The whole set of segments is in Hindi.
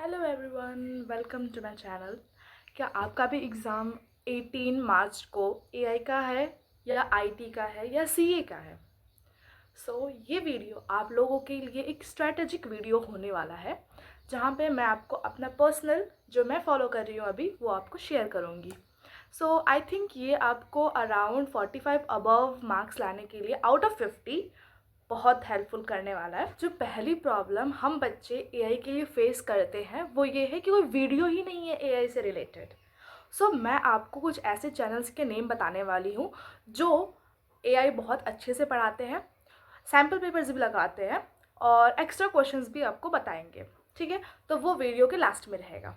Hello everyone, welcome to my channel. क्या आपका भी एग्ज़ाम 18 मार्च को एआई का है या आईटी का है या सीए का है? ये वीडियो आप लोगों के लिए एक स्ट्रैटेजिक वीडियो होने वाला है, जहाँ पे मैं आपको अपना पर्सनल जो मैं फॉलो कर रही हूँ अभी वो आपको शेयर करूँगी। आई थिंक ये आपको अराउंड 45 अबव मार्क्स लाने के लिए आउट ऑफ 50 बहुत हेल्पफुल करने वाला है। जो पहली प्रॉब्लम हम बच्चे एआई के लिए फेस करते हैं वो ये है कि कोई वीडियो ही नहीं है एआई से रिलेटेड। मैं आपको कुछ ऐसे चैनल्स के नेम बताने वाली हूँ जो एआई बहुत अच्छे से पढ़ाते हैं, सैम्पल पेपर्स भी लगाते हैं और एक्स्ट्रा क्वेश्चंस भी आपको बताएंगे। ठीक है, तो वो वीडियो के लास्ट में रहेगा।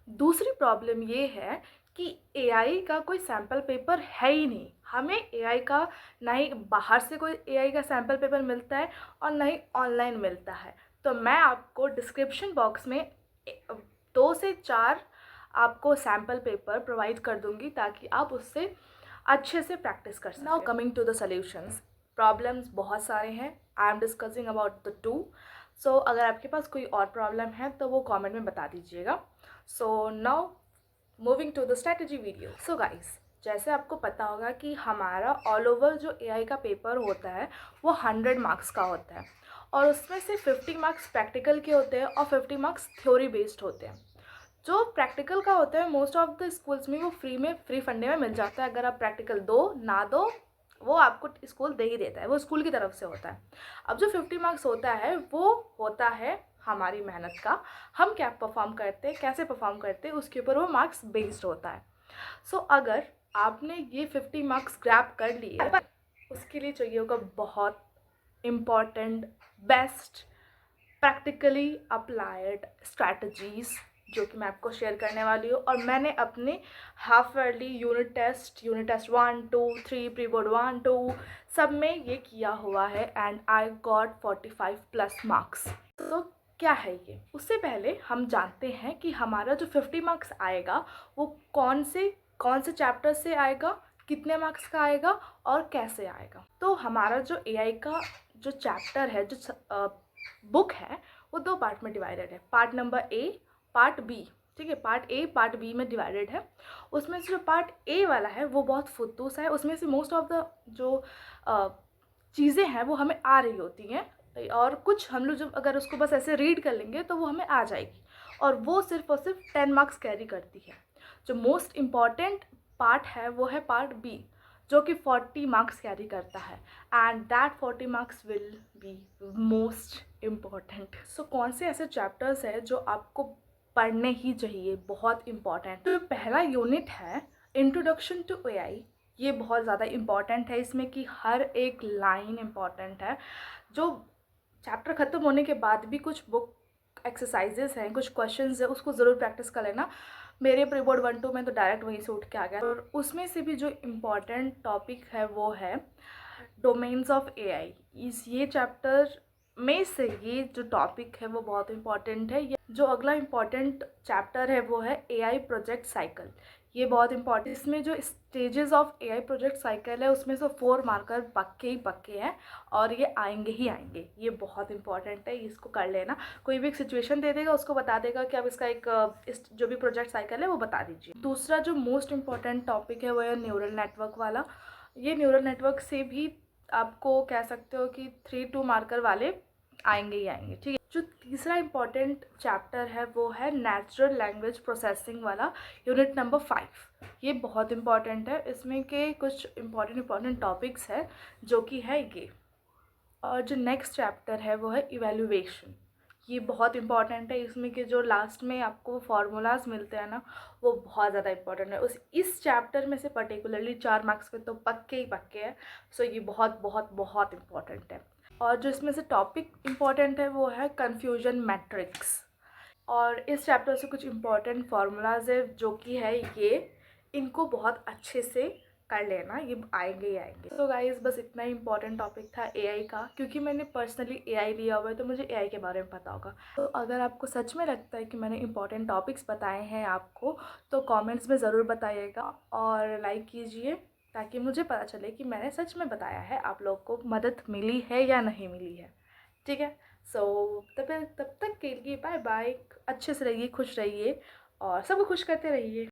दूसरी प्रॉब्लम ये है कि एआई का कोई सैम्पल पेपर है ही नहीं। हमें एआई का ना ही बाहर से कोई एआई का सैम्पल पेपर मिलता है और ना ही ऑनलाइन मिलता है। तो मैं आपको डिस्क्रिप्शन बॉक्स में 2 से 4 आपको सैम्पल पेपर प्रोवाइड कर दूंगी ताकि आप उससे अच्छे से प्रैक्टिस कर सकें। Now coming to the solutions. Problems बहुत सारे हैं, I am discussing about the 2। अगर आपके पास कोई और प्रॉब्लम है तो वो कमेंट में बता दीजिएगा। Now moving to the strategy video. Guys, जैसे आपको पता होगा कि हमारा ऑल ओवर जो एआई का पेपर होता है वो 100 मार्क्स का होता है और उसमें से 50 मार्क्स प्रैक्टिकल के होते हैं और 50 मार्क्स थ्योरी बेस्ड होते हैं। जो प्रैक्टिकल का होता है मोस्ट ऑफ द स्कूल्स में वो फ्री फंडे में मिल जाता है। अगर आप प्रैक्टिकल दो ना दो वो आपको स्कूल दे ही देता है, वो स्कूल की तरफ से होता है। अब जो 50 मार्क्स होता है वो होता है हमारी मेहनत का, हम क्या परफॉर्म करते हैं, कैसे परफॉर्म करते हैं, उसके ऊपर वो मार्क्स बेस्ड होता है। अगर आपने ये 50 मार्क्स ग्रैब कर लिए, उसके लिए चाहिए होगा बहुत important, best, practically applied strategies जो कि मैं आपको शेयर करने वाली हूँ। और मैंने अपने half yearly unit test 1, 2, 3, pre board 1, 2 सब में ये किया हुआ है एंड आई गॉट 45+ मार्क्स। क्या है ये? उससे पहले हम जानते हैं कि हमारा जो 50 मार्क्स आएगा वो कौन से चैप्टर से आएगा, कितने मार्क्स का आएगा और कैसे आएगा। तो हमारा जो एआई का जो चैप्टर है, जो बुक है, वो 2 पार्ट में डिवाइडेड है। Part number A, part B. ठीक है, पार्ट ए पार्ट बी में डिवाइडेड है। उसमें से जो पार्ट ए वाला है वो बहुत फुद्दू सा है। उसमें से मोस्ट ऑफ द जो चीज़ें हैं वो हमें आ रही होती हैं और कुछ हम लोग जब अगर उसको बस ऐसे रीड कर लेंगे तो वो हमें आ जाएगी और वो सिर्फ और सिर्फ 10 मार्क्स कैरी करती है। जो मोस्ट इम्पॉर्टेंट पार्ट है वो है पार्ट बी, जो कि 40 मार्क्स कैरी करता है and that 40 marks will be most important. कौन से ऐसे चैप्टर्स है जो आपको पढ़ने ही चाहिए, बहुत इम्पॉर्टेंट। तो पहला यूनिट है इंट्रोडक्शन टू एआई। ये बहुत ज़्यादा इम्पॉर्टेंट है, इसमें कि हर एक लाइन इम्पॉर्टेंट है। जो चैप्टर ख़त्म होने के बाद भी कुछ बुक एक्सरसाइजेस हैं, कुछ क्वेश्चंस है, उसको ज़रूर प्रैक्टिस कर लेना। मेरे प्री बोर्ड 1, 2 में तो डायरेक्ट वहीं से उठ के आ गया। और उसमें से भी जो इम्पॉर्टेंट टॉपिक है वो है डोमेन्स ऑफ एआई। ये चैप्टर में से ये जो टॉपिक है वो बहुत इम्पॉर्टेंट है। जो अगला इम्पॉर्टेंट चैप्टर है वो है एआई प्रोजेक्ट साइकिल। ये बहुत इंपॉर्टेंट, इसमें जो stages of AI project cycle है उसमें से 4 मार्कर पक्के ही पक्के हैं और ये आएंगे ही आएंगे। ये बहुत इंपॉर्टेंट है, इसको कर लेना। कोई भी एक सिचुएशन दे देगा, उसको बता देगा कि अब इसका इस जो भी प्रोजेक्ट साइकिल है वो बता दीजिए। दूसरा जो मोस्ट इम्पॉर्टेंट टॉपिक है वो है न्यूरल नेटवर्क वाला। ये न्यूरल नेटवर्क से भी आपको कह सकते हो कि 3-2 मार्कर वाले आएंगे ही आएंगे। ठीक है, जो तीसरा इम्पॉर्टेंट चैप्टर है वो है नेचुरल लैंग्वेज प्रोसेसिंग वाला, यूनिट नंबर 5। ये बहुत इम्पॉर्टेंट है, इसमें के कुछ इम्पॉर्टेंट टॉपिक्स है जो कि है ये। और जो नेक्स्ट चैप्टर है वो है इवैल्यूएशन। ये बहुत इंपॉर्टेंट है, इसमें के जो लास्ट में आपको फार्मूलाज मिलते हैं ना वो बहुत ज़्यादा इंपॉर्टेंट है। इस चैप्टर में से पर्टिकुलरली 4 मार्क्स के तो पक्के ही पक्के हैं। ये बहुत बहुत बहुत इंपॉर्टेंट है। और जो इसमें से टॉपिक इम्पॉर्टेंट है वो है कन्फ्यूजन मैट्रिक्स। और इस चैप्टर से कुछ इम्पॉर्टेंट फार्मूलाज है जो कि है ये, इनको बहुत अच्छे से कर लेना, ये आएंगे ही आएंगे। गाइस, बस इतना ही इम्पॉर्टेंट टॉपिक था एआई का, क्योंकि मैंने पर्सनली एआई लिया हुआ है तो मुझे एआई के बारे में पता होगा। तो अगर आपको सच में लगता है कि मैंने इम्पॉर्टेंट टॉपिक्स बताए हैं आपको तो कमेंट्स में ज़रूर बताइएगा और लाइक कीजिए ताकि मुझे पता चले कि मैंने सच में बताया है, आप लोग को मदद मिली है या नहीं मिली है। ठीक है, तब तक के लिए बाय बाय। अच्छे से रहिए, खुश रहिए और सबको खुश करते रहिए।